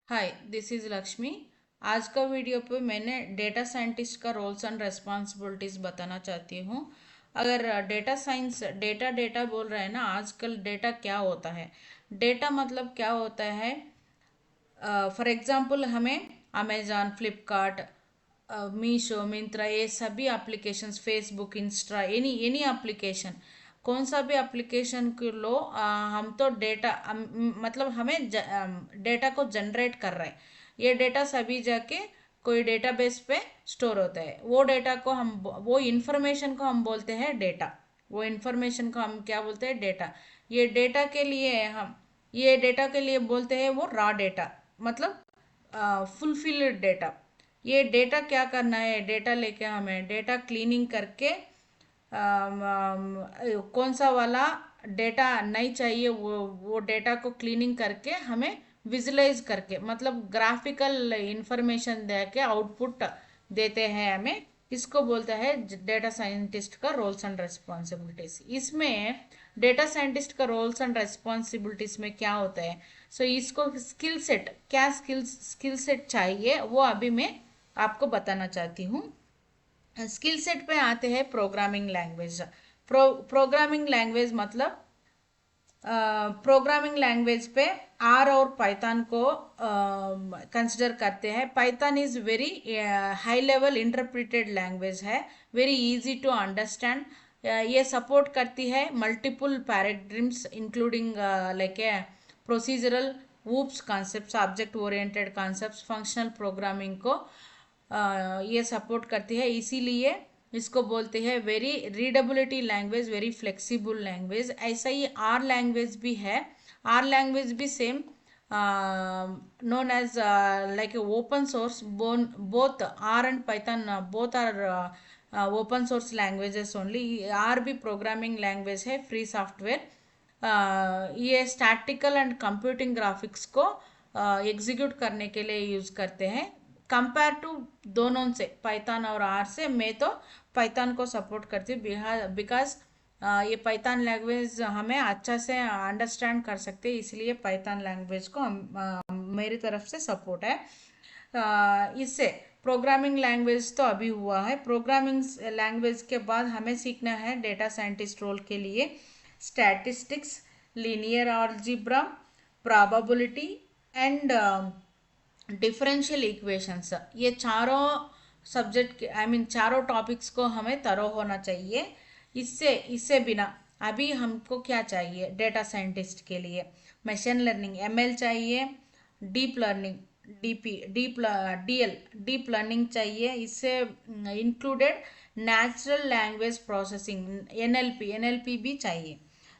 Hi, this is Lakshmi. आज का video पे मैंने डेटा साइंटिस्ट का रोल्स एंड रेस्पॉन्सिबिलिटीज़ बताना चाहती हूँ। अगर डेटा साइंस डेटा डेटा बोल रहे हैं ना, आजकल डेटा क्या होता है? डेटा मतलब क्या होता है? फॉर एग्जांपल हमें अमेज़ॉन, फ्लिपकार्ट, मीशो, मिंत्रा, ये सभी applications, Facebook, Insta, any any application, कौन सा भी एप्लीकेशन को लो, हम तो डेटा मतलब हमें डेटा को जनरेट कर रहे हैं। ये डेटा सभी जाके कोई डेटाबेस पे स्टोर होता है। वो इंफॉर्मेशन को हम बोलते हैं डेटा। वो इंफॉर्मेशन को हम क्या बोलते हैं? डेटा। ये डेटा के लिए हम ये डेटा के लिए बोलते हैं वो रॉ डेटा, मतलब फुलफिल्ड डेटा। ये डेटा क्या करना है? डेटा लेके हमें डेटा क्लीनिंग करके कौन सा वाला डेटा नहीं चाहिए, वो डेटा को क्लीनिंग करके हमें विजुलाइज करके, मतलब ग्राफिकल इंफॉर्मेशन दे के आउटपुट देते हैं हमें। इसको बोलता है डेटा साइंटिस्ट का रोल्स एंड रेस्पॉन्सिबिलिटीज। इसमें डेटा साइंटिस्ट का रोल्स एंड रेस्पॉन्सिबिलिटीज में क्या होता है? इसको स्किल सेट, क्या स्किल सेट चाहिए, वो अभी मैं आपको बताना चाहती हूँ। स्किल सेट पे आते हैं प्रोग्रामिंग लैंग्वेज। प्रोग्रामिंग लैंग्वेज मतलब प्रोग्रामिंग लैंग्वेज पे आर और पाइथन को कंसिडर करते हैं। Python is very high level interpreted language है, वेरी इजी टू अंडरस्टैंड। ये सपोर्ट करती है multiple paradigms including like procedural, oops concepts, object oriented concepts, functional programming को ये सपोर्ट करती है। इसीलिए इसको बोलते हैं very readability language, very flexible language. ऐसा ही आर लैंग्वेज भी है। आर लैंग्वेज भी same, known as like open source. Both R and Python, both are open source languages only. R भी प्रोग्रामिंग लैंग्वेज है, फ्री सॉफ्टवेयर। ये statistical and computing graphics को execute करने के लिए यूज़ करते हैं। कंपेयर टू दोनों से, पाइथन और आर से, मैं तो पाइथन को सपोर्ट करती हूँ, बिकॉज ये पाइथन लैंग्वेज हमें अच्छा से अंडरस्टैंड कर सकते हैं, इसलिए पाइथन लैंग्वेज को मेरी तरफ से सपोर्ट है। इससे प्रोग्रामिंग लैंग्वेज तो अभी हुआ है। प्रोग्रामिंग लैंग्वेज के बाद हमें सीखना है डेटा साइंटिस्ट रोल के लिए statistics, linear algebra, probability and differential equations. ये चारों सब्जेक्ट के, आई मीन चारों टॉपिक्स को हमें तरो होना चाहिए। इससे इससे बिना अभी हमको क्या चाहिए डेटा साइंटिस्ट के लिए? मशीन लर्निंग, एमएल चाहिए। Deep learning, DP, DL, deep learning चाहिए। इससे included natural language processing, NLP, NLP भी चाहिए।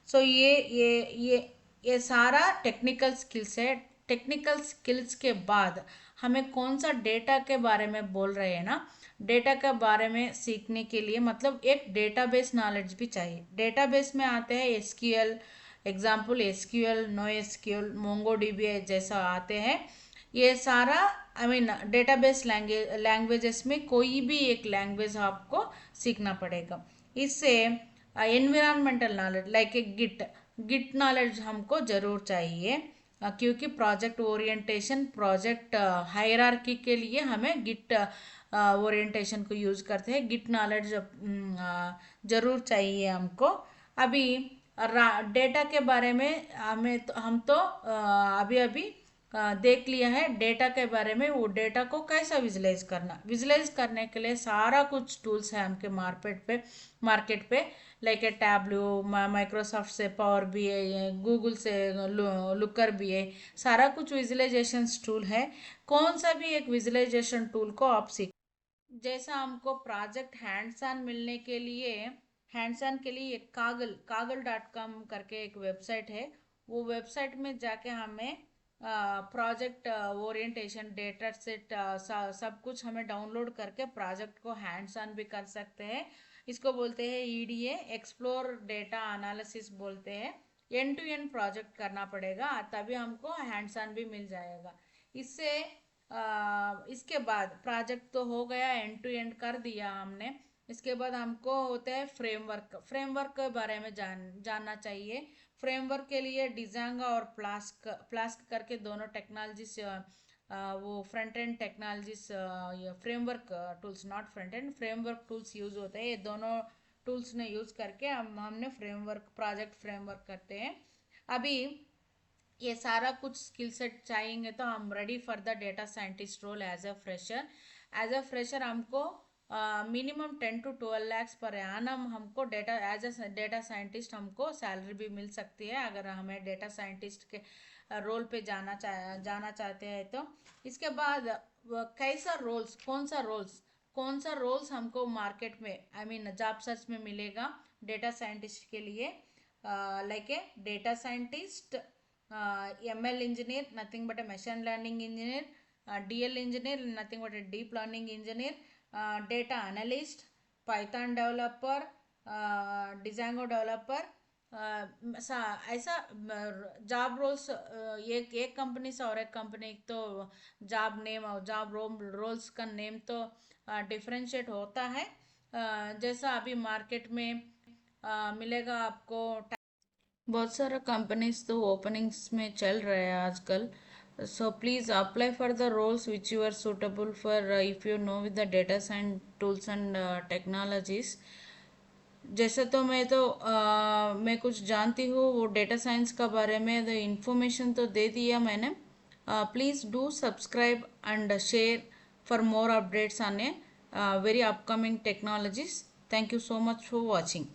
सो ये सारा टेक्निकल स्किल्स है। टेक्निकल स्किल्स के बाद हमें कौन सा डेटा के बारे में बोल रहे हैं ना, डेटा के बारे में सीखने के लिए मतलब एक डेटाबेस नॉलेज भी चाहिए। डेटाबेस में आते हैं SQL, example SQL, no SQL, MongoDB जैसा आते हैं। ये सारा आई मीन डेटाबेस लैंग्वेजेस में कोई भी एक लैंग्वेज आपको सीखना पड़ेगा। इससे environmental knowledge like a git, git knowledge हमको ज़रूर चाहिए। क्योंकि प्रोजेक्ट ओरिएंटेशन, प्रोजेक्ट हायरार्की के लिए हमें गिट ओरिएंटेशन को यूज़ करते हैं। गिट नॉलेज ज़रूर चाहिए हमको। अभी डेटा के बारे में हम तो अभी अभी देख लिया है डेटा के बारे में। वो डेटा को कैसा विजुलाइज करना, विजुलाइज करने के लिए सारा कुछ टूल्स है हमके मार्केट पे लाइक ए टैब्लो, माइक्रोसॉफ्ट से पावर बी आई, गूगल से लुकर बी आई, सारा कुछ विजुलाइजेशन टूल है। कौन सा भी एक विजुलाइजेशन टूल को आप सीख, जैसा हमको प्रोजेक्ट हैंड्स ऑन मिलने के लिए, हैंड्स ऑन के लिए एक कागल.com करके एक वेबसाइट है। वो वेबसाइट में जाके हमें प्रोजेक्ट ओरिएंटेशन डेटा सेट सब कुछ हमें डाउनलोड करके प्रोजेक्ट को हैंड्स ऑन भी कर सकते हैं। इसको बोलते हैं ईडीए, एक्सप्लोर डेटा एनालिसिस बोलते हैं। एंड टू एंड प्रोजेक्ट करना पड़ेगा, तभी हमको हैंड्स ऑन भी मिल जाएगा। इससे इसके बाद प्रोजेक्ट तो हो गया, एंड टू एंड कर दिया हमने। इसके बाद हमको होता है फ्रेमवर्क। फ्रेमवर्क के बारे में जानना चाहिए। फ्रेमवर्क के लिए डिजांगा और प्लास्क प्लास्क करके दोनों टेक्नोलॉजी वो front end technologies framework tools, not front end, framework tools use होते हैं। ये दोनों टूल्स ने यूज़ करके हमने फ्रेमवर्क, प्रोजेक्ट फ्रेमवर्क करते हैं। अभी ये सारा कुछ स्किल सेट चाहिए तो हम ready for the data scientist role as a fresher. As a fresher हमको minimum 10 to 12 lakhs per annum हमको data, as a data scientist हमको सैलरी भी मिल सकती है अगर हमें डेटा साइंटिस्ट के रोल पे जाना चाहते हैं तो। इसके बाद कैसा रोल्स, कौन सा रोल्स हमको मार्केट में, आई मीन जॉब सर्च में मिलेगा डेटा साइंटिस्ट के लिए, like a data scientist, ML engineer, nothing but a machine learning engineer, DL engineer, nothing but a deep learning engineer, data analyst, Python developer, Django developer, ऐसा job roles एक company से और एक company तो job name और job roles का name तो differentiate होता है। जैसा अभी मार्केट में मिलेगा आपको, बहुत सारा कंपनीज तो ओपनिंग्स में चल रहे हैं आजकल। So please apply for the roles which you are suitable for, if you know with the data science tools and technologies. जैसे तो मैं कुछ जानती हूँ वो डेटा साइंस का बारे में, द इंफॉर्मेशन तो दे दिया मैंने। Please do subscribe and share for more updates on A very upcoming technologies. Thank you so much for watching.